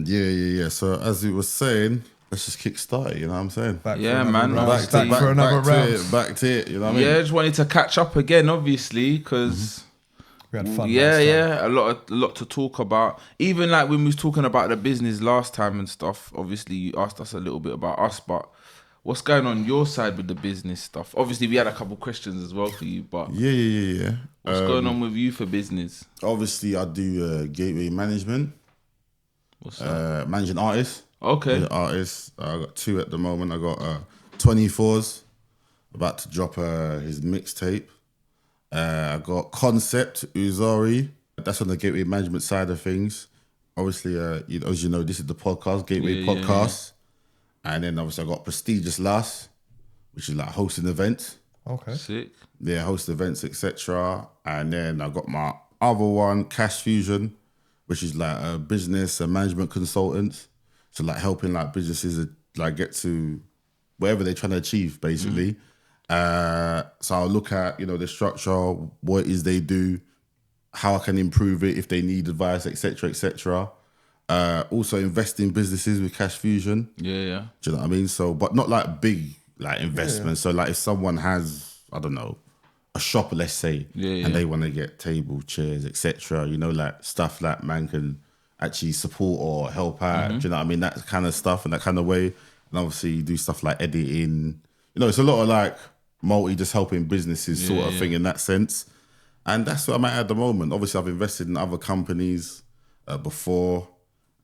Yeah. So as you were saying, let's just kickstart it, you know what I'm saying? Back For another round. Back to it, you know what I mean? Yeah, just wanted to catch up again, obviously, because we had fun. Yeah, a lot to talk about. Even like when we was talking about the business last time and stuff. Obviously, you asked us a little bit about us, but what's going on your side with the business stuff? Obviously, we had a couple questions as well for you, but Yeah. what's going on with you for business? Obviously, I do gateway management. What's that? Managing artists. Okay. Yeah, artists. I got 2 at the moment. I got 24's about to drop his mixtape. I got Concept Uzari. That's on the gateway management side of things. Obviously, as you know, this is the podcast, Gateway Podcast. Yeah. And then obviously I got Prestigious Lass, which is like hosting events. Okay. Sick. Yeah, host events, etc. And then I got my other one, Cash Fusion, which is like a business and management consultant. So like helping like businesses like get to wherever they're trying to achieve, basically. So I'll look at, the structure, what it is they do, how I can improve it if they need advice, etc., etc. Also invest in businesses with Cash Fusion. Yeah. Do you know what I mean? So, but not like big like investments. So like if someone has, I don't know, a shop, let's say, and they want to get table, chairs, etc., like stuff that man can actually support or help out. Do you know what I mean? That kind of stuff and that kind of way. And obviously you do stuff like editing. It's a lot of like just helping businesses sort of thing in that sense. And that's what I'm at the moment. Obviously I've invested in other companies before.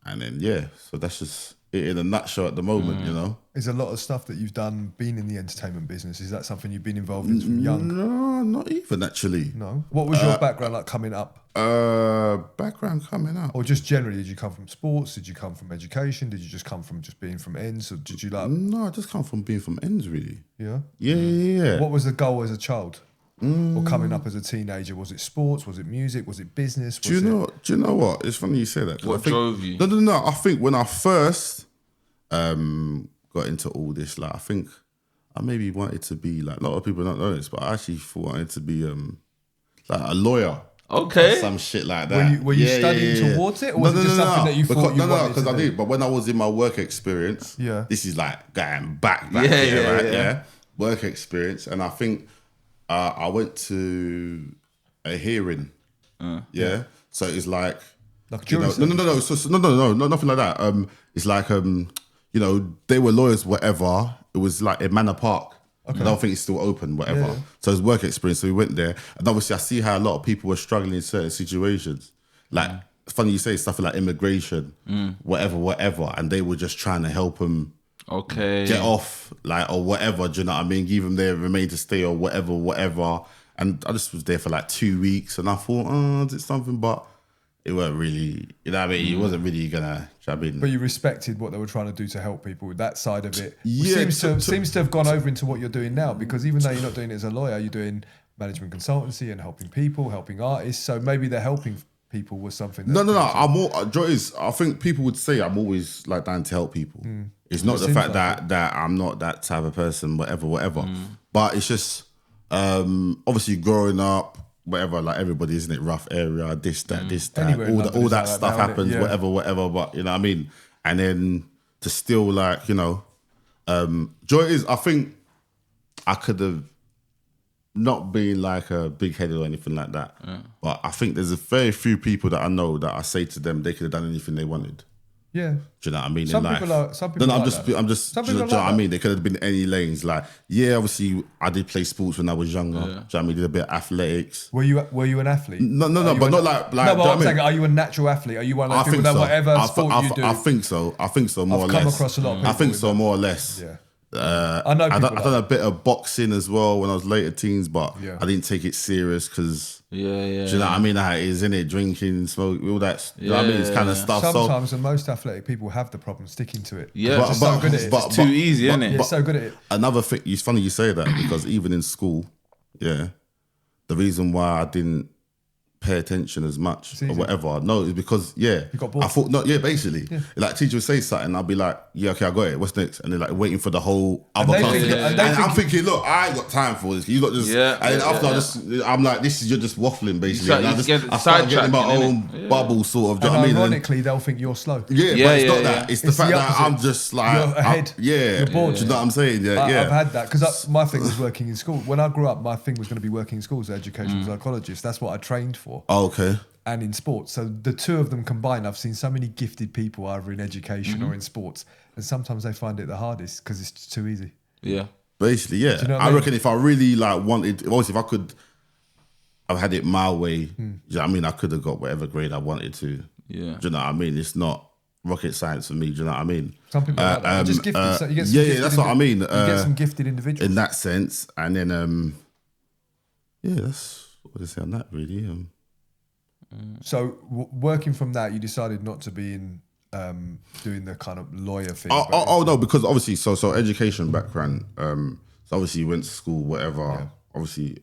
And then, so that's just it in a nutshell at the moment, Is a lot of stuff that you've done been in the entertainment business? Is that something you've been involved in from young? No, not even actually. No? What was your background like coming up? Background coming up? Or just generally, did you come from sports? Did you come from education? Did you just come from just being from ends? Or did you like... No, I just come from being from ends, really. Yeah? Yeah. What was the goal as a child? Or coming up as a teenager? Was it sports? Was it music? Was it business? Do you know what? It's funny you say that. What drove you? No. I think when I first got into all this, like I think I maybe wanted to be like, a lot of people don't know this, but I actually thought I wanted to be like a lawyer. Okay. Or some shit like that. Were you studying towards it? Or was it just something that you thought you wanted because I did. But when I was in my work experience, this is like going back here, right? Yeah. Work experience. And I think I went to a hearing. So it's like jury no, so, no, nothing like that. It's like they were lawyers, whatever. It was like in Manor Park. Okay. I don't think it's still open, whatever. Yeah. So it's work experience. So we went there, and obviously I see how a lot of people were struggling in certain situations. Like funny you say stuff like immigration, whatever, and they were just trying to help them. Okay. Get off, like, or whatever, do you know what I mean? Give them their remain to stay or whatever. And I just was there for like 2 weeks and I thought, did something, but it weren't really, you know what I mean? It wasn't really gonna, I mean. But you respected what they were trying to do to help people with that side of it. Yeah. Seems to have gone over into what you're doing now, because even though you're not doing it as a lawyer, you're doing management consultancy and helping people, helping artists. So maybe they're helping people with something. No. I think people would say I'm always like down to help people. It's not the fact that I'm not that type of person, whatever. But it's just obviously growing up, whatever, like everybody, isn't it? Rough area, this, that, all that stuff happens, whatever. But you know what I mean? And then to still like, joy is, I think I could have not been like a big headed or anything like that. But I think there's a very few people that I know that I say to them they could have done anything they wanted. Yeah. Do you know what I mean? Some in people life. are. Some people. No, like I'm just. Do you know what I mean? They could have been any lanes. Like, obviously, I did play sports when I was younger. Do you know what I mean? Did a bit of athletics. Were you an athlete? No, but not like. No, but I'm saying, are you a natural athlete? Are you one of those people that whatever sport you do? I think so. More or less. I've come across a lot of people. I think so, more or less. Yeah. I know. I've done a bit of boxing as well when I was later teens, but I didn't take it serious because. Do you know what I mean? How it is, innit? Drinking, smoke, all that. You know what I mean? It's kind of stuff. Sometimes the most athletic people have the problem sticking to it. Yeah, but so good at it. It's too easy, isn't it? You're so good at it. Another thing, it's funny you say that because even in school, the reason why I didn't pay attention as much or whatever. No, it's because you got bored. I thought basically. Yeah. Like teacher would say something, I'll be like, yeah, okay, I got it. What's next? And they're like waiting for the whole other class. And I'm thinking, look, I ain't got time for this. You got just and then after I'm like, you're just waffling basically. And I start getting my own bubble sort of. Do you know what I mean? Ironically, they'll think you're slow. Yeah, but it's not that. It's the fact that I'm just like you're ahead. You're bored. Do you know what I'm saying? Yeah, I've had that because my thing was working in school. When I grew up, my thing was going to be working in schools as an educational psychologist. That's what I trained for. Oh, okay. And in sports. So the two of them combined, I've seen so many gifted people either in education or in sports. And sometimes they find it the hardest because it's too easy. Yeah. Basically, yeah. Do you know what I reckon if I really wanted, obviously if I could have had it my way, do you know what I mean? I could have got whatever grade I wanted to. Yeah. Do you know what I mean? It's not rocket science for me, do you know what I mean? Some people like that. Just gifted. So you get some that's what I mean. You get some gifted individuals. In that sense. And then, that's what I say on that really. So working from that, you decided not to be in doing the kind of lawyer thing. No, because obviously, so education background. So obviously, you went to school, whatever. Yeah. Obviously,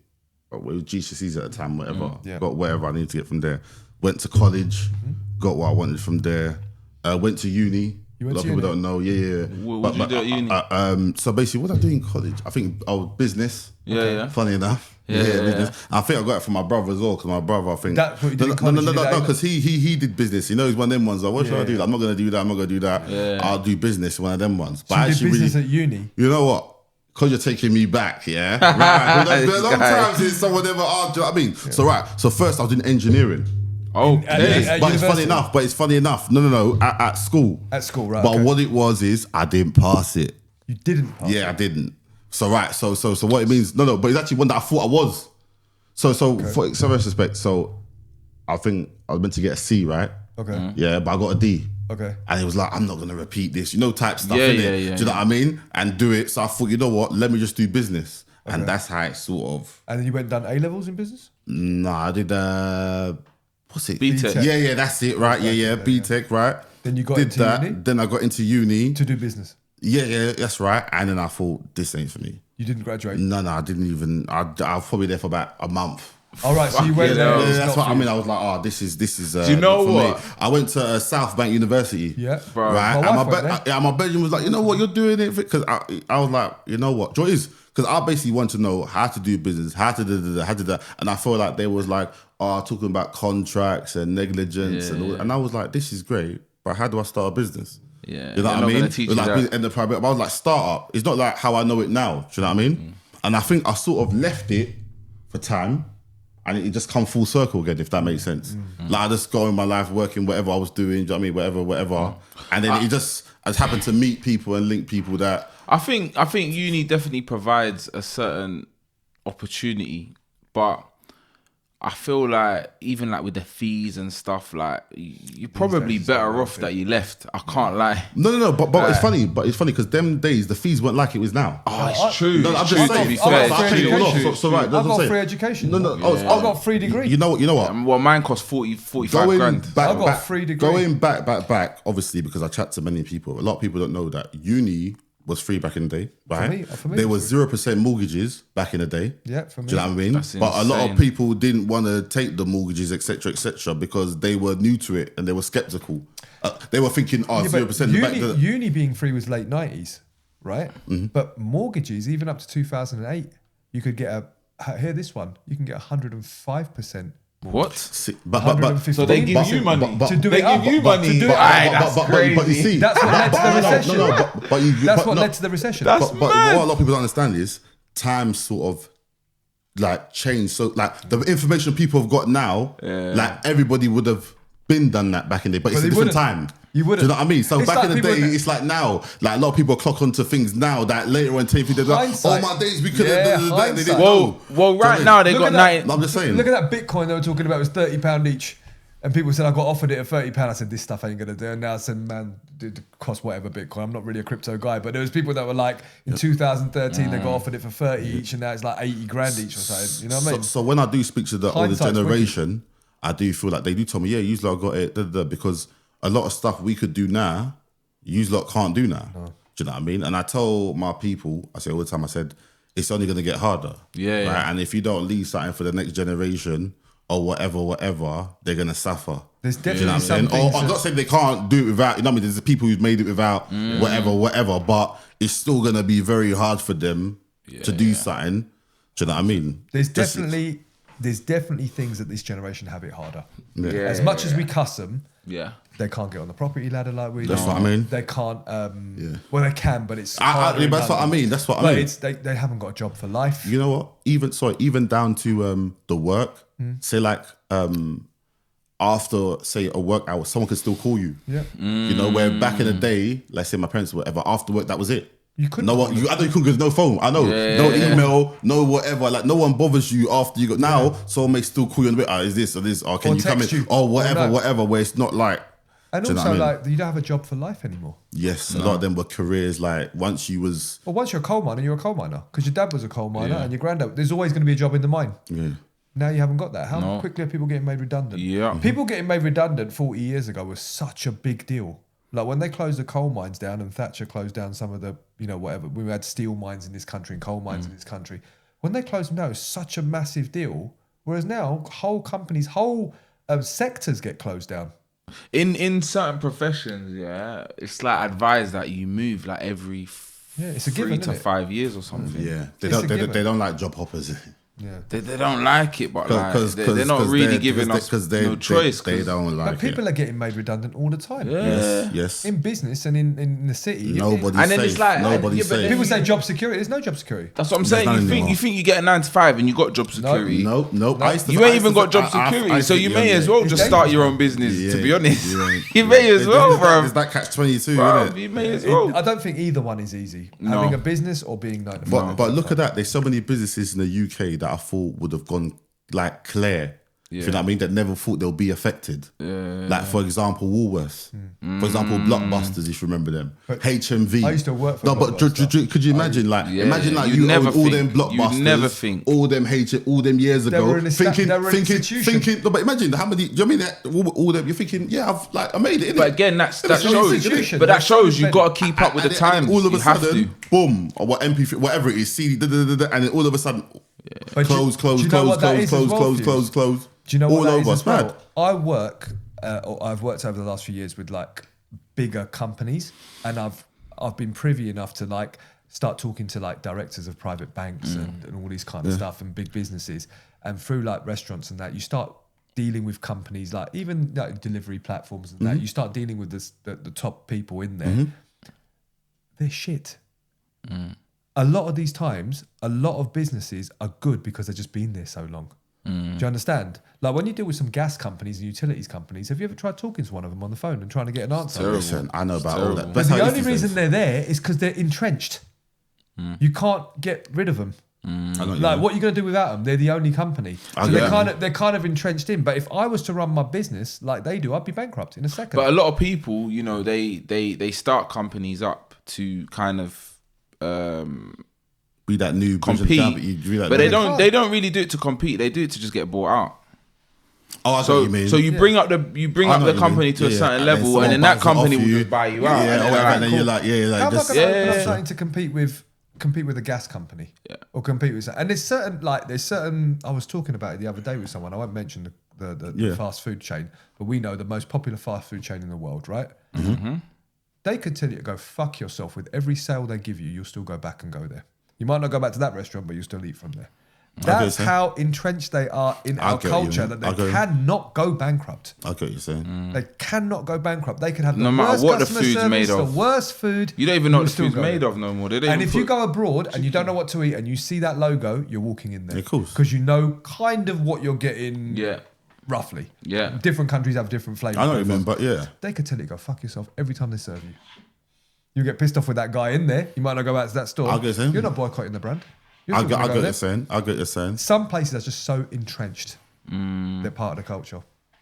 it was GCSEs at the time, whatever. Got whatever I needed to get from there. Went to college, got what I wanted from there. Went to uni. A lot of people don't know. Yeah. What did you do at uni? So basically, what did I do in college? I think I was business. Yeah. Funny enough. Business. I think I got it from my brother as well, because my brother, I think. That's what you did in college? No, because he did business. You know, he's one of them ones. Like, what should I do? I'm not going to do that. I'm not going to do that. Yeah. I'll do business, one of them ones. But you did business at uni? You know what? Because you're taking me back, yeah? Right. There's been a long time since someone ever asked, do you know what I mean? Yeah. So first I was doing engineering. Okay. But it's funny enough. No. At school. At school, right. But what it was is I didn't pass it. You didn't pass it? Yeah, I didn't. So what it means, no, but it's actually one that I thought I was. For some respect, so I think I was meant to get a C, right? Okay. Yeah, but I got a D. Okay. And it was like, I'm not going to repeat this, type stuff, innit? Do you know what I mean? And do it. So I thought, you know what? Let me just do business. Okay. And that's how it sort of... And then you went and done A-levels in business? No, I did... what's it? BTEC. Yeah, that's it, right? Yeah, BTEC, right? Then you got into uni? Then I got into uni. To do business? Yeah, that's right. And then I thought, this ain't for me. You didn't graduate? No, I didn't even... I was probably there for about a month. All right, so you went there. Yeah, that's what I mean. I was like, this is. Do you know what? Me. I went to South Bank University. Yeah, bro. Right, my bedroom was like, you know what, you're doing it because I was like, you know what, joy is because I basically want to know how to do business, how to do that, and I feel like they was like, talking about contracts and negligence and I was like, this is great, but how do I start a business? Yeah, you know what I mean? It was like in the private, but I was like, startup. It's not like how I know it now. Do you know what I mean? And I think I sort of left it for time. And it just come full circle again, if that makes sense. Like I just go in my life working whatever I was doing, do you know what I mean? Whatever. And then it just has happened to meet people and link people that... I think uni definitely provides a certain opportunity, but I feel like even like with the fees and stuff, like you're probably better off that you left. I can't lie. No, but it's funny. But it's funny because them days the fees weren't like it was now. Oh, it's true. No, I'm just saying. I've got free education. I've got free degree. You know what? Well, mine cost 45 grand. I've got free degree. Going back, obviously, because I chat to many people. A lot of people don't know that uni was free back in the day, right? For me, there was 0% mortgages back in the day. Yeah, for me. Do you know what I mean? That's but a lot of people didn't want to take the mortgages, etc., because they were new to it and they were skeptical. They were thinking, 0%. Uni being free was late 90s, right? But mortgages, even up to 2008, you could get hear this one, you can get 105%. What? So they give you money to do it. They give you money. That's crazy. But you see, that's what led to the recession. That's what led to the recession. But what a lot of people don't understand is time sort of like changed. So like the information people have got now, like everybody would have been done that back in the day, but it's a different time. You wouldn't. Do you know what I mean? So back in the day, it's like now, like a lot of people clock onto things now that later on, they're like, my days we could have done that. They didn't know. Well, right now they got 90. I'm just saying. Look at that Bitcoin they were talking about. It was £30 each. And people said, I got offered it at £30. I said, this stuff ain't going to do. And now I said, man, it cost whatever Bitcoin. I'm not really a crypto guy. But there was people that were like, in 2013, they got offered it for 30 each. And now it's like 80 grand each or something. You know what I mean? So when I do speak to the older generation, I do feel like they do tell me, yeah, you lot got it, because a lot of stuff we could do now, you lot can't do now. Do you know what I mean? And I tell my people, I say all the time, I said, it's only going to get harder. Yeah. And if you don't leave something for the next generation, or whatever, they're gonna suffer. There's Do you know definitely what I'm saying? some Or things I'm not saying they can't do it without. You know what I mean? There's people who've made it without whatever, but it's still gonna be very hard for them to do something. Do you know what I mean? There's definitely things that this generation have it harder. Yeah. As much as we cuss them, Yeah. they can't get on the property ladder like we do. That's what I mean. They can't. Well, they can, but it's. That's what I mean. That's what I mean. They haven't got a job for life. You know what? Even down to the work. Say like after say a work hour, someone could still call you. Yeah. You know, where back in the day, let's say my parents or whatever, after work that was it. You couldn't. No one. I know you couldn't because no phone. I know. No email. No whatever. Like no one bothers you after you go. Now someone may still call you and be is this or this or can Or you come in text you. or whatever Or no. whatever. Where it's not like. And do you know also, what I mean? like, you don't have a job for life anymore. Yes, a lot of them were careers. Like once you was. Well, once you're a coal miner, you're a coal miner because your dad was a coal miner and your granddad. There's always going to be a job in the mine. Yeah. Now you haven't got that. How quickly are people getting made redundant? Yeah. People getting made redundant 40 years ago was such a big deal. Like when they closed the coal mines down and Thatcher closed down some of the, whatever. We had steel mines in this country and coal mines in this country. When they closed them down, it was such a massive deal. Whereas now, whole companies, whole sectors get closed down. In certain professions, it's like advised that you move like every It's a 3 given, to isn't it? 5 years or something. Yeah, It's a given. they don't like job hoppers. Yeah. They don't like it, but like, Because they're not really giving us no choice. They don't like But people are getting made redundant all the time. Yes. In business and in the city. Nobody's And then safe. it's like- Nobody's yeah, but safe. People say job security. There's no job security. That's what I'm There's saying. none You anymore. think you get a 9 to 5 and you got job security. Nope. You ain't even got job security, so you may as well It's just start dangerous. your own business. Yeah, To be honest, yeah. you may as well, bro. There's that catch-22, Bro, isn't it? you may as well. I don't think either one is easy. No. Having a business or being 9 to 5. But look at that. There's so many businesses in the UK that I thought would have gone like clear. You know what I mean? That never thought they'll be affected. Like for example, Woolworths. For example, Blockbusters, if you remember them. HMV. I used to work for No, but Blockbuster. could you imagine imagine like you'd you never own all think- them you'd Blockbusters, never think. all them years ago, were an institution. thinking. No, but imagine how many. Do you know what I mean? All them. You're thinking, I made it. Innit? But again, that It's an shows. institution. But that shows you got to keep up with the And times. all of a You have sudden, to. boom, or what MP3, whatever it is, CD, and then all of a sudden, But close. do you know what that is as well, Fuse? Do you know what all that over. is It's as well? mad. I've worked over the last few years with like bigger companies, and I've been privy enough to like start talking to like directors of private banks and all these kind of stuff and big businesses, and through like restaurants and that, you start dealing with companies like even like delivery platforms and that, you start dealing with the top people in there. They're shit. A lot of these times, a lot of businesses are good because they've just been there so long. Do you understand? Like when you deal with some gas companies and utilities companies, have you ever tried talking to one of them on the phone and trying to get an answer? Listen, I know about all that. But That's the how it only is these reason days. they're there is because they're entrenched. You can't get rid of them. I know what you Like, mean. what are you going to do without them? They're the only company. So get they're kind of entrenched in. But if I was to run my business like they do, I'd be bankrupt in a second. But a lot of people, they start companies up to kind of Be that new compete, but but they don't really do it to compete. They do it to just get bought out. Oh, I know So what you mean. so you bring up the I know what you company mean. to a Yeah, certain and level, someone and then that buys it off company will you. just buy you out. Yeah, and or they're whatever, like, and then cool. you're like, How am I just going to open up Yeah. something to compete with a gas company? Or compete with, and there's certain I was talking about it the other day with someone. I won't mention the fast food chain, but we know the most popular fast food chain in the world, right? They could tell you to go fuck yourself. With every sale they give you, you'll still go back and go there. You might not go back to that restaurant, but you'll still eat from there. That's how entrenched they are in our get what you culture mean. that they cannot go bankrupt. I get what you're saying. They cannot go bankrupt. They could have the No matter worst what the customer food's service, made of. the worst food. You don't even know you'll what the still food's go made there. of no more. They don't And even if you put- go abroad and you don't know what to eat and you see that logo, you're walking in there. Yeah, of course. Because you know kind of what you're getting Yeah. roughly. Yeah. Different countries have different flavors. I know what you mean, but yeah. They could tell you to go fuck yourself every time they serve you. You get pissed off with that guy in there. You might not go back to that store. I get the same. You're not boycotting the brand. You're I still get gonna what go you're there. saying. I get what you're saying. Some places are just so entrenched. They're part of the culture.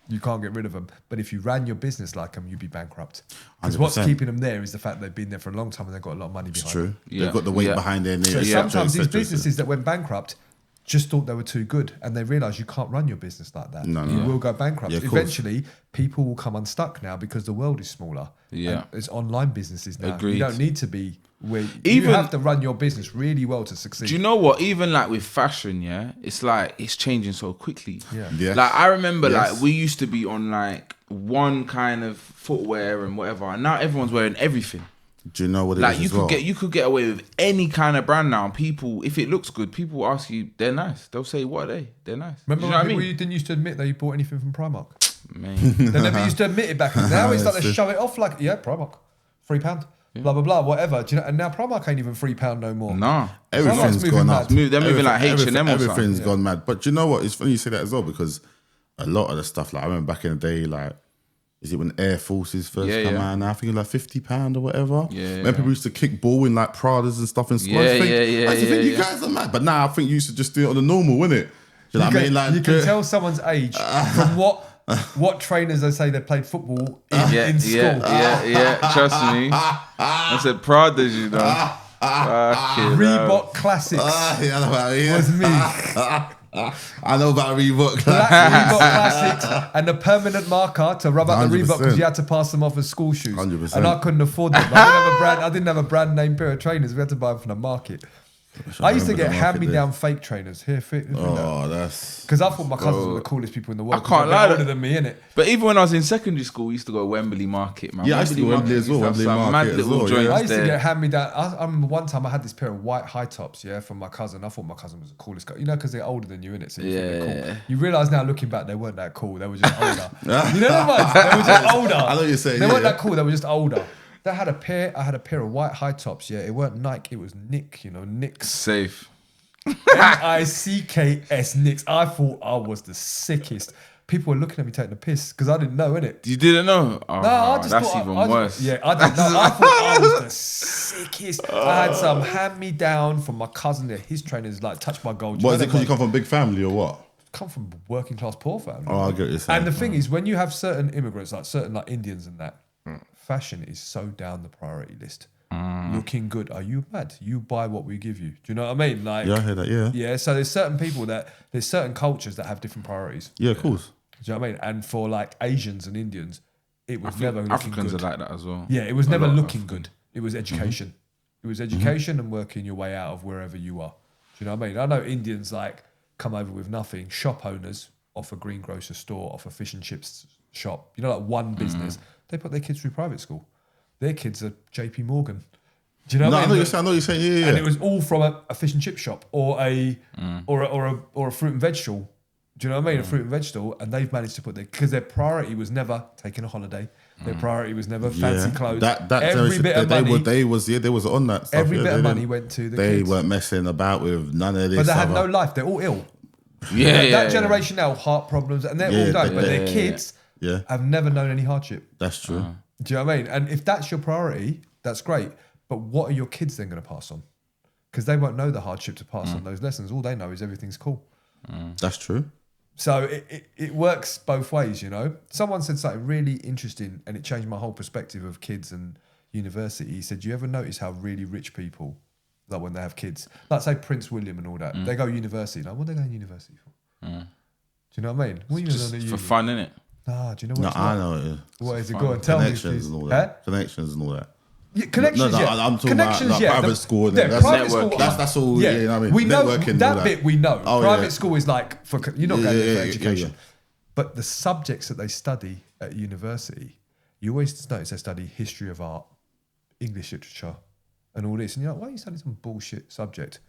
You can't get rid of them. But if you ran your business like them, you'd be bankrupt. Because what's 100%. keeping them there is the fact they've been there for a long time and they've got a lot of money behind It's true. them. Yeah. They've got the weight Yeah. behind their name. So et cetera, sometimes et these cetera, et businesses that went bankrupt just thought they were too good, and they realised you can't run your business like that. No, You will go bankrupt. Yeah, of course. Eventually, people will come unstuck now because the world is smaller. Yeah. And it's online businesses now. Agreed. You don't need to be where you Even- have to run your business really well to succeed. Do you know what? Even like with fashion, yeah, it's like it's changing so quickly. Yeah. Yeah. Like I remember, Yes. like we used to be on like one kind of footwear and whatever, and now everyone's wearing everything. Do you know what it Like is you as could well? you could get away with any kind of brand now. People, if it looks good, people ask you, they're nice. They'll say, what are they? They're nice. Remember Do you know when what I people mean? you didn't used to admit that you bought anything from Primark? Man. They never used to admit it back then. Now it's like they That's it. show it off like, yeah, Primark, £3, blah, blah, blah, whatever. Do you know? And now Primark ain't even £3 no more. Nah. Everything's moving gone mad. up. They're moving like Everything- H&M or Everything's something. gone mad. But do you know what? It's funny you say that as well, because a lot of the stuff, like I remember back in the day, like, is it when Air Forces first Yeah, come yeah. out? Now I think it's like £50 or whatever. Yeah, When yeah. people used to kick ball in like Pradas and stuff in school. Yeah, I used to think, yeah, I used to yeah, think you yeah. guys are mad. But now I think you used to just do it on the normal, innit? Do you know what I mean? Like, you can tell someone's age from what trainers they say they played football in school. Yeah. Trust me. I said Pradas, you know. Fucking hell. Reebok Classics yeah, I know about it, was yeah. me. I know about Reebok. Black Reebok Classics and the permanent marker to rub out the Reebok 100%. because you had to pass them off as school shoes. 100%. And I couldn't afford them. I didn't have a brand name pair of trainers. We had to buy them from the market. I used to remember get the market hand-me-down fake trainers. Here, Oh, that's... because I thought my cousins were the coolest people in the world. I can't 'cause lie, they're older than me, innit? But even when I was in secondary school, we used to go to Wembley Market, man. Yeah, I used to go to Wembley as well, used to have Wembley some Market mad as little well, joints yeah. I used to there. get hand-me-down. I remember one time I had this pair of white high tops, yeah, from my cousin. I thought my cousin was the coolest guy. You know, because they're older than you, innit? So you think they're Yeah. cool. You realise now, looking back, they weren't that cool. They were just older. You know the ones? They were just older. I know what you're saying, They yeah, weren't yeah. that cool. They were just older. I had a pair of white high tops, yeah. It weren't Nike, it was Nick, you know, Nick's. Safe. Nicks. Nicks. I thought I was the sickest. People were looking at me taking the piss because I didn't know, innit? You didn't know? Oh, No, I just that's thought even I just- worse. Yeah, I didn't know. I thought I was the sickest. I had some hand-me-down from my cousin. His trainers like touch my gold. What is it, because you come from a big family or what? come from working class poor family. Oh, I get what you're saying. And the thing is, when you have certain immigrants, like certain like Indians and that, fashion is so down the priority list. Looking good, are you mad? You buy what we give you. Do you know what I mean? Like, Yeah, I hear that, yeah. yeah. So there's certain people there's certain cultures that have different priorities. Yeah, of course. Do you know what I mean? And for like Asians and Indians, it was never looking Africans good. are like that as well. Yeah, it was A never lot of looking good. It was education. It was education and working your way out of wherever you are. Do you know what I mean? I know Indians like come over with nothing. Shop owners off a greengrocer store, off a fish and chips shop. You know, like one business. They put their kids through private school. Their kids are JP Morgan. Do you know No, what I I know mean? you're saying, yeah. And it was all from a fish and chip shop or a fruit and veg stall. Do you know what I mean? A fruit and veg stall, and they've managed to put because their priority was never taking a holiday. Their priority was never fancy clothes. That every generation, bit of money, they was on that stuff. every yeah, bit of they money didn't- went to the They kids. weren't messing about with none of this. But they had no other- life. They're all ill. Yeah, That generation now, heart problems, and they're Yeah, all dying. But yeah, their kids Yeah, have never known any hardship. that's true. Do you know what I mean? And if that's your priority, that's great. But what are your kids then going to pass on? Because they won't know the hardship to pass on those lessons. All they know is everything's cool. That's true. So it works both ways, you know. Someone said something really interesting, and it changed my whole perspective of kids and university. He said, "Do you ever notice how really rich people, like when they have kids, like say Prince William and all that, they go university. Like, what are they going to university for? Do you know what I mean? What are you Just going to for fun, innit? Nah, do you know what No, it's I not? know it is. What is it? Go and tell me. Connections please. and all Huh? that. Connections and all that. Yeah, connections, No, yeah. I'm talking Connections, about like yeah. private school and yeah, that's private networking. school. That's all. Yeah, you know what I mean. We know Networking and that all that. bit. We know. Oh, Private yeah. school is like for you're not Yeah, going there yeah, for yeah, education, yeah. but the subjects that they study at university, you always notice they study history of art, English literature, and all this. And you're like, why are you studying some bullshit subject?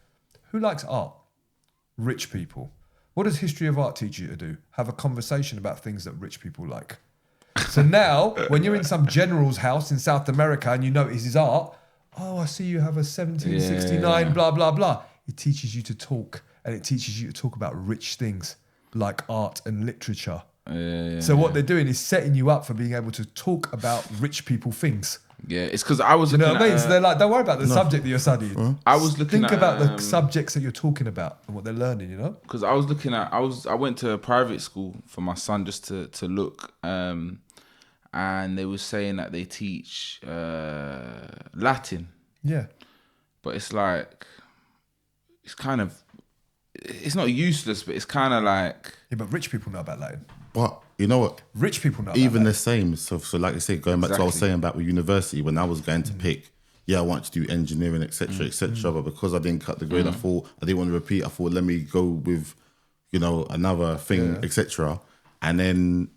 Who likes art? Rich people. What does history of art teach you to do? Have a conversation about things that rich people like. So now, when you're in some general's house in South America and you notice his art, oh, I see you have a 1769, Yeah. blah, blah, blah. It teaches you to talk, and it teaches you to talk about rich things like art and literature. So what they're doing is setting you up for being able to talk about rich people things. Yeah, it's because I was You know looking what I mean? at, So they're like, don't worry about the subject that you're studying. I was looking Think at, about the subjects that you're talking about and what they're learning, you know? because I was looking at, I went to a private school for my son just to look, and they were saying that they teach Latin, Yeah. but it's like, it's kind of, it's not useless, but it's kind of like. Yeah, but rich people know about Latin. But you know what? Rich people know about Even Latin. the same. So like I say, going back to what I was saying about with university, when I was going to pick, I want to do engineering, etc., etc. But because I didn't cut the grade, I thought I didn't want to repeat. I thought let me go with, another thing, etc. And then,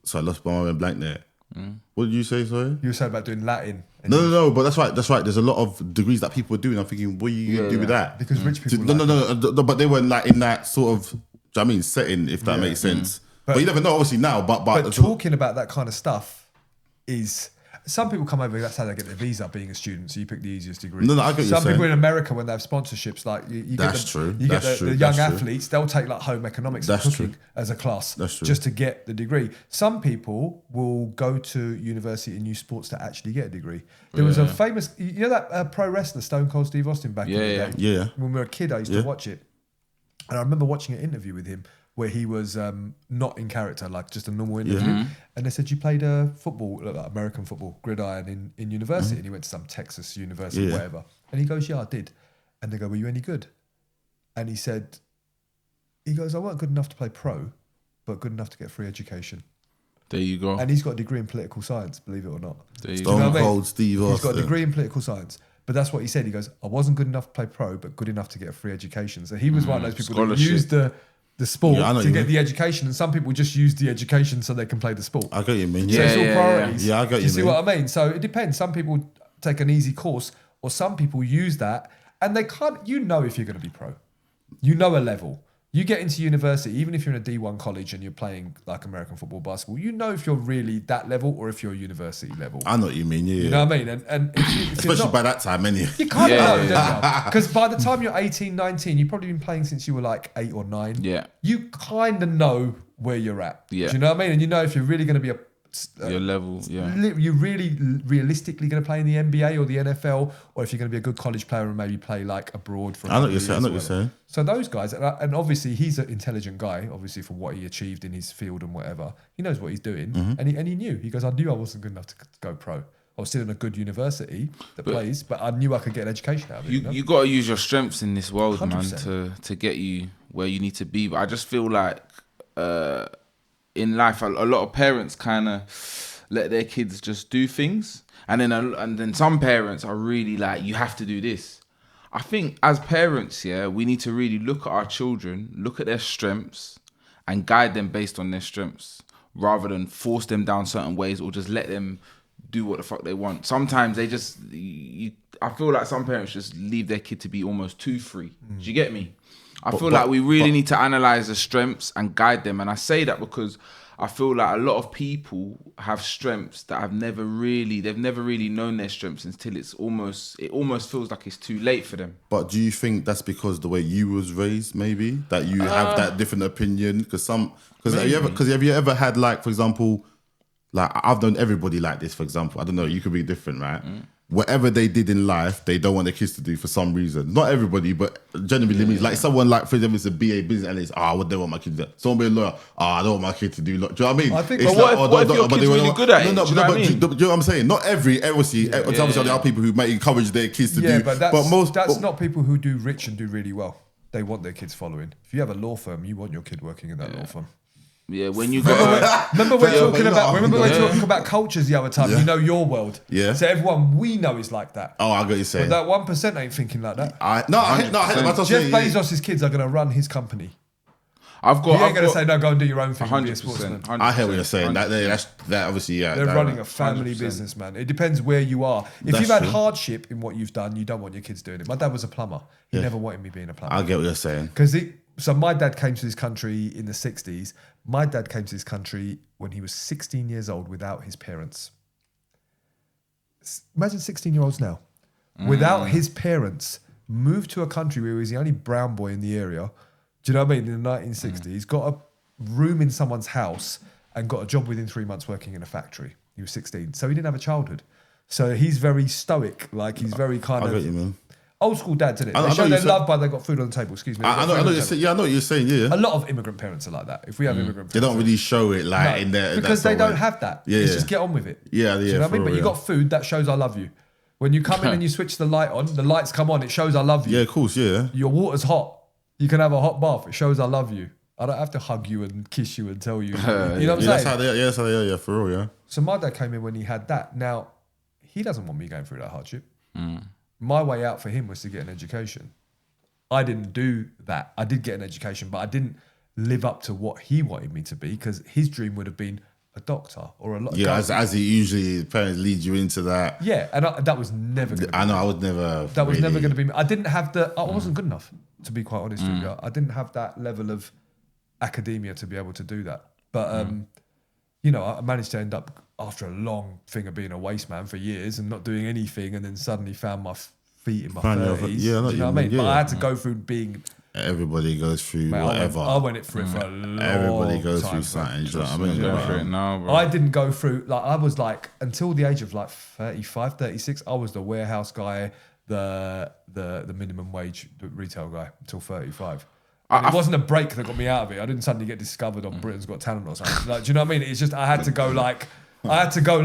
so I lost my mind and blank there. What did you say? Sorry. You were saying about doing Latin. No. But that's right. There's a lot of degrees that people are doing. I'm thinking, what are you gonna do with that? Because rich people. No. But they weren't like in that sort of, setting, if that makes sense. But you never know, obviously now. But talking about that kind of stuff is. Some people come over, that's how they get their visa, being a student, so you pick the easiest degree. No, I get what you're Some people saying. in America, when they have sponsorships, like you get the young athletes, they'll take like home economics and cooking as a class just to get the degree. Some people will go to university and use sports to actually get a degree. There was a famous, that pro wrestler, Stone Cold Steve Austin, back in the day? Yeah. When we were a kid, I used to watch it. And I remember watching an interview with him where he was not in character, like just a normal interview. And they said, you played football, like American football, gridiron in university. And he went to some Texas university, whatever. And he goes, yeah, I did. And they go, were you any good? And he goes, I weren't good enough to play pro, but good enough to get free education. There you go. And he's got a degree in political science, believe it or not. Stone Cold Steve Austin. He's got a degree in political science. But that's what he said. He goes, I wasn't good enough to play pro, but good enough to get a free education. So he was one of those people that used the sport to get the education, and some people just use the education so they can play the sport. I get what you mean. So it's all priorities. Yeah, I get what you mean. See what I mean? So it depends. Some people take an easy course, or some people use that, and they can't. If you're going to be pro, a level. You get into university, even if you're in a D1 college and you're playing like American football, basketball, if you're really that level or if you're university level. I know what you mean, yeah. You know what I mean? And if especially by that time, anyway. You kind of know, don't you? Because by the time you're 18, 19, you've probably been playing since you were like 8 or 9. Yeah. You kind of know where you're at. Yeah. Do you know what I mean? And if you're really going to be your level, you're really realistically going to play in the NBA or the NFL, or if you're going to be a good college player and maybe play like abroad for. I know what you're saying. So those guys, and obviously he's an intelligent guy, obviously for what he achieved in his field and whatever. He knows what he's doing, and he knew. He goes, I knew I wasn't good enough to go pro. I was still in a good university that plays, but I knew I could get an education out of it. You got to use your strengths in this world, 100%. man, to get you where you need to be. But I just feel like in life, a lot of parents kind of let their kids just do things, and then some parents are really like, you have to do this. I think as parents, we need to really look at our children, look at their strengths, and guide them based on their strengths, rather than force them down certain ways or just let them do what the fuck they want. Sometimes they just, I feel like some parents just leave their kid to be almost too free. Do you get me? I feel like we really need to analyze the strengths and guide them. And I say that because I feel like a lot of people have strengths that they've never really known their strengths until it almost feels like it's too late for them. But do you think that's because the way you was raised, maybe, that you have that different opinion? Because have you ever had, like, for example, like I've known everybody like this, for example. I don't know, you could be different, right? Whatever they did in life, they don't want their kids to do for some reason. Not everybody, but generally means like someone like, for example, it's a BA business analyst. What they want my kid to do? Someone be a lawyer. I don't want my kid to do. Do you know what I mean? I think. But what if your kid's really good at it? No, do you know what I mean? Do you know what I'm saying? Not obviously there are people who might encourage their kids to do. Yeah, but that's not people who do rich and do really well. They want their kids following. If you have a law firm, you want your kid working in that law firm. Yeah, when you go. Remember we're talking about cultures the other time. You know your world. Yeah. So everyone we know is like that. Oh, I got you saying. But that 1% ain't thinking like that. Jeff Bezos' kids are going to run his company. He ain't going to say, no, go and do your own thing and be a sportsman. I hear what you're saying. That obviously, They're running a family business, man. It depends where you are. If you've had hardship in what you've done, you don't want your kids doing it. My dad was a plumber. He never wanted me being a plumber. I get what you're saying. So my dad came to this country in the 60s. My dad came to this country when he was 16 years old without his parents. Imagine 16-year-olds now. Without his parents, moved to a country where he was the only brown boy in the area. Do you know what I mean? In the 1960s, got a room in someone's house and got a job within 3 months working in a factory. He was 16. So he didn't have a childhood. So he's very stoic. Like he's very kind I of... get you, man. Old school dads, isn't it? They show their love by they got food on the table. Excuse me. I know what you're saying. Yeah. A lot of immigrant parents are like that. If we have immigrant parents, they don't really show it like in their because they don't have that. It's just get on with it. Yeah. Do you know what I mean? But you got food that shows I love you. When you come in and you switch the light on, the lights come on. It shows I love you. Yeah, of course. Yeah. Your water's hot. You can have a hot bath. It shows I love you. I don't have to hug you and kiss you and tell you. You know what I'm saying? That's how they are, yeah, for real, yeah. So my dad came in when he had that. Now, he doesn't want me going through that hardship. My way out for him was to get an education. I didn't do that. I did get an education, but I didn't live up to what he wanted me to be because his dream would have been a doctor or a lot. Yeah, as he usually parents lead you into that. Yeah, and that was never going to be. I know, I was never. That was never going to be me. I didn't have I wasn't good enough, to be quite honest with you. I didn't have that level of academia to be able to do that. But, you know, I managed to end up after a long thing of being a waste man for years and not doing anything and then suddenly found my feet in my 30s. Yeah, do you know what I mean? Yeah. But I had to go through being... Everybody goes through whatever. I went it through it for a long time. Everybody goes through something. Do you know what I mean? Go through it now, bro. I didn't go through... Like, I was like, until the age of like 35, 36, I was the warehouse guy, the minimum wage retail guy until 35. It wasn't a break that got me out of it. I didn't suddenly get discovered on Britain's Got Talent or something. Like, do you know what I mean? It's just I had to go like right. I had to work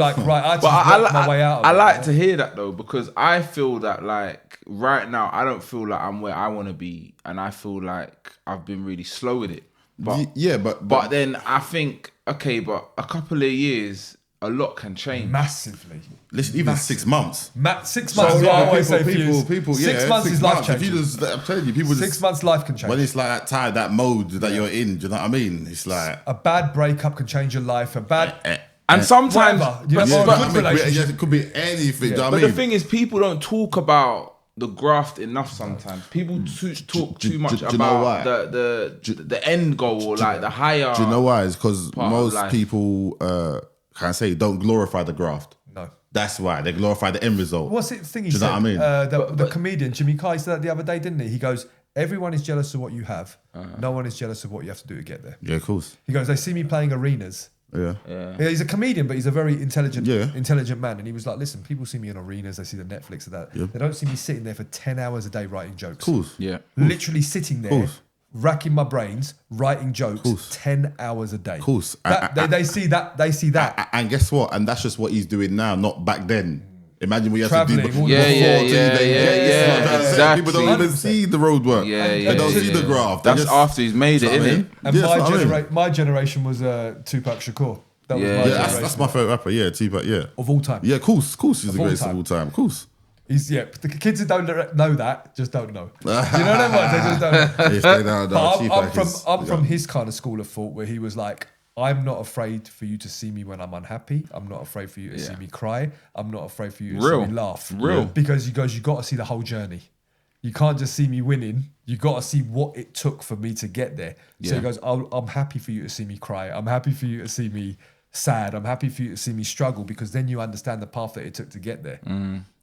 my way out of it. I like to hear that though, because I feel that like right now I don't feel like I'm where I want to be, and I feel like I've been really slow with it. But but then I think but a couple of years, a lot can change massively. Listen, even 6 months. 6 months is what I always say. People, 6 months is life changing. I'm telling you, people. 6 months life can change. When it's like that time, that mode that you're in. Do you know what I mean? It's like a bad breakup can change your life. A bad. And sometimes, it could be anything. Do you know what I mean? But the thing is, people don't talk about the graft enough. Sometimes people talk too much about the end goal or like the higher. Do you know why? It's because most people can say don't glorify the graft. No. That's why they glorify the end result. What's the thing he said? Do you know what I mean? The comedian Jimmy Kai said that the other day, didn't he? He goes, everyone is jealous of what you have. No one is jealous of what you have to do to get there. Yeah, of course. He goes, they see me playing arenas. Yeah. He's a comedian, but he's a very intelligent man. And he was like, listen, people see me in arenas, they see the Netflix of that. They don't see me sitting there for 10 hours a day writing jokes. Of course. Yeah. Literally sitting there, racking my brains, writing jokes 10 hours a day. Of course. They see that. And guess what? And that's just what he's doing now, not back then. Imagine what you have to do before. Exactly. People don't even see the road work. They don't see the graph. That's after he's made it, isn't it? And my generation was Tupac Shakur. That was my generation. That's my favorite rapper. Yeah, Tupac. Yeah, of all time. Yeah, of course, he's the greatest of all time. Of course. The kids who don't know that just don't know. You know what I mean? They just don't. I'm from his kind of school of thought where he was like, I'm not afraid for you to see me when I'm unhappy. I'm not afraid for you to see me cry. I'm not afraid for you to see me laugh. Because you got to see the whole journey. You can't just see me winning. You got to see what it took for me to get there. So he goes, I'm happy for you to see me cry. I'm happy for you to see me sad. I'm happy for you to see me struggle, because then you understand the path that it took to get there.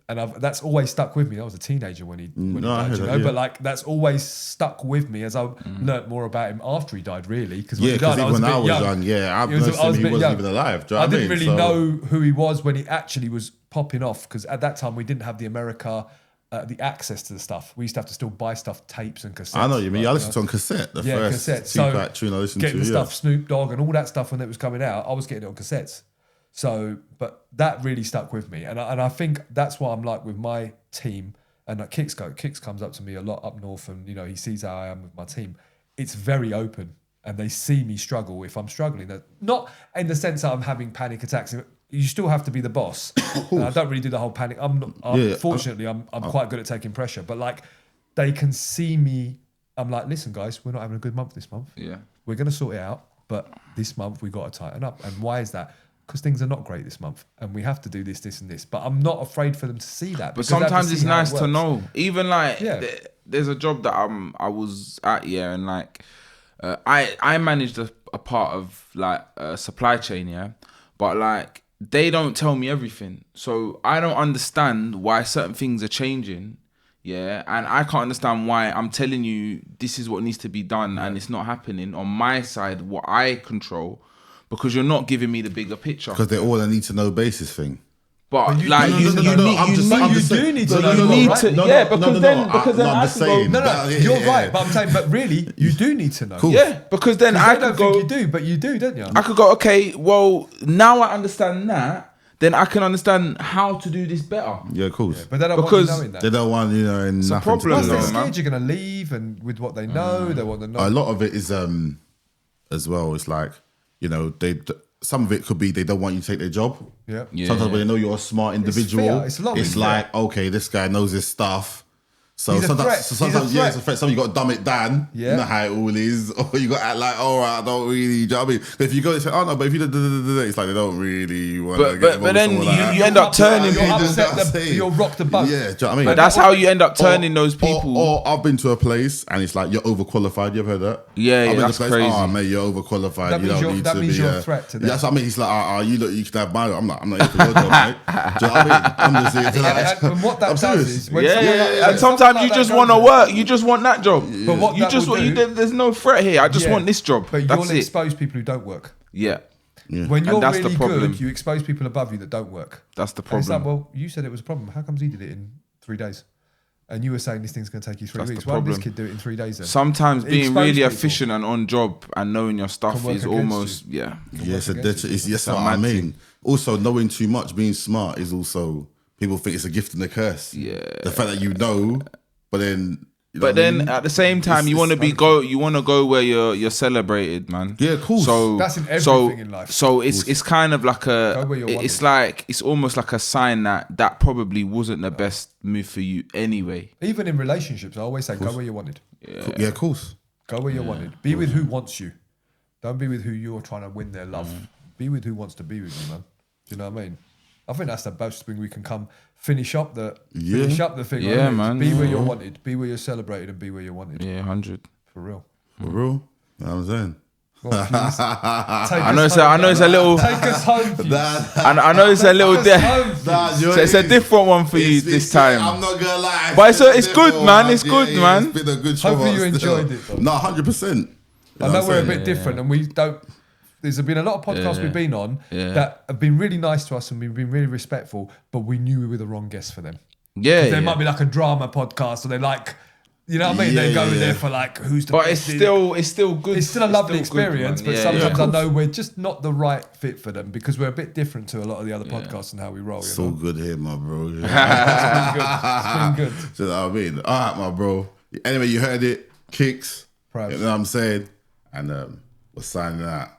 And that's always stuck with me. I was a teenager when he died, but like that's always stuck with me as I learnt more about him after he died, really. Because when he died, I was young. He wasn't even alive. I didn't really know who he was when he actually was popping off, because at that time we didn't have the access to the stuff. We used to have to still buy stuff, tapes and cassettes. I know you mean. I listened to on cassette. The first cassette. Tupac tune I listened to. Getting the stuff, Snoop Dogg and all that stuff when it was coming out, I was getting it on cassettes. So, but that really stuck with me, and I think that's what I'm like with my team. And like Kix comes up to me a lot up north, and he sees how I am with my team. It's very open, and they see me struggle if I'm struggling. Not in the sense that I'm having panic attacks. You still have to be the boss. And I don't really do the whole panic. Fortunately, I'm quite good at taking pressure, but like they can see me. I'm like, listen, guys, we're not having a good month this month. Yeah, we're gonna sort it out, but this month we got to tighten up. And why is that? Because things are not great this month, and we have to do this, and this. But I'm not afraid for them to see that. But sometimes it's nice to know. Even like, there's a job that I was at, and like, I managed a part of like supply chain, but like they don't tell me everything, so I don't understand why certain things are changing, and I can't understand why I'm telling you this is what needs to be done, and it's not happening on my side, what I control. Because you're not giving me the bigger picture. Because they're all a need to know basis thing. But you do need to know. Because then I can go. No, you're right. But I'm saying, but really, you do need to know. Cool. Yeah, because then I don't think you do, but you do, don't you? I could go, okay, well, now I understand that. then I can understand how to do this better. Yeah, of course. But they don't Because want you knowing that. They don't want, you know, and nothing problem, to Plus, do they're with it. man. scared you're going to leave, and with what they know, they want to know. A lot of it is as well. It's like, you know, some of it could be they don't want you to take their job. Yeah. Sometimes when they know you're a smart individual, It's lobbying, it's like, okay, this guy knows his stuff. So He's a sometimes, threat. sometimes He's a yeah, it's a threat. Sometimes you got to dumb it down. Yeah. You know how it all is. Or you got to act like, all right, I don't really, you know what I mean? But if you go and say, oh no, but if you do, it's like they don't really want to get But then involved with someone like you that. end up turning You're people. upset you'll rock the boat. Yeah, do you know what I mean? But that's how you end up turning those people. Or I've been to a place and it's like, you're overqualified. You ever heard that? Yeah, I've been to that's a place, crazy. Oh, mate, you're overqualified. That you means don't you're- need that to means be you're a threat to them. Yeah, that's what I mean. He's like, you can have mine. I'm not here for your job, mate. Do you know what I mean? I'm just here to And what that I'm does serious. is... when Yeah, someone like- and when sometimes someone you like just that want to goes work. You just want that job. But what you that just will want. do- There's no threat here. I just Yeah. want this job. But That's you'll it. expose people who don't work. Yeah, When you're And that's the really problem. good, you expose people above you that don't work. that's the And it's like, problem. well, you said it was a problem. How comes he did it in 3 days? And you were saying this thing's going to take you 3 That's the weeks. Why did this problem. kid do it in 3 days then? Sometimes being Expose really people. efficient and on job and knowing your stuff Can work is against almost yeah. Yes, against that's a what I mad mean. thing. Also, knowing too much, being smart is also, people think it's a gift and a curse. Yeah. The fact that you know, but then. You know But what I then mean? at the same time, It's- you want to it's- go where you're celebrated, man. Yeah, of course. So That's in so, everything in life. So it's kind of like Go where you're it's wanted. like it's almost like a sign that probably wasn't the best move for you anyway. Even in relationships, I always say, go where you're wanted. Yeah, of course. Go where you're wanted. Be with who wants you. Don't be with who you're trying to win their love. Be with who wants to be with you, man. Do you know what I mean? I think that's the best thing we can finish up the thing. Yeah, right? man. Be where you're wanted. Be where you're celebrated, and be where you're wanted. Yeah, 100. For real. For real. You know what I'm saying? Go on, Fuse. I know it's a little. Take us home, Fuse. I know it's a little. Take us home, Fuse. So it's a different one for you this time. I'm not gonna lie. But it's good, man. It's good, man. It's been a good show. Hopefully you still. enjoyed it, though. No, 100%. I know we're a bit different, and we don't. There's been a lot of podcasts we've been on that have been really nice to us, and we've been really respectful. But we knew we were the wrong guests for them. Yeah, There might be like a drama podcast, or they like, you know what I mean? They're going there for like, who's the But best it's in- still good. It's still a lovely still good, experience, man. but Yeah, sometimes yeah. I know we're just not the right fit for them because we're a bit different to a lot of the other podcasts and how we roll. You So know? good here, my bro. It's been good. Do you know what I mean? All right, my bro. Anyway, you heard it. Kicks. Proud. You know what I'm saying? And we're signing out.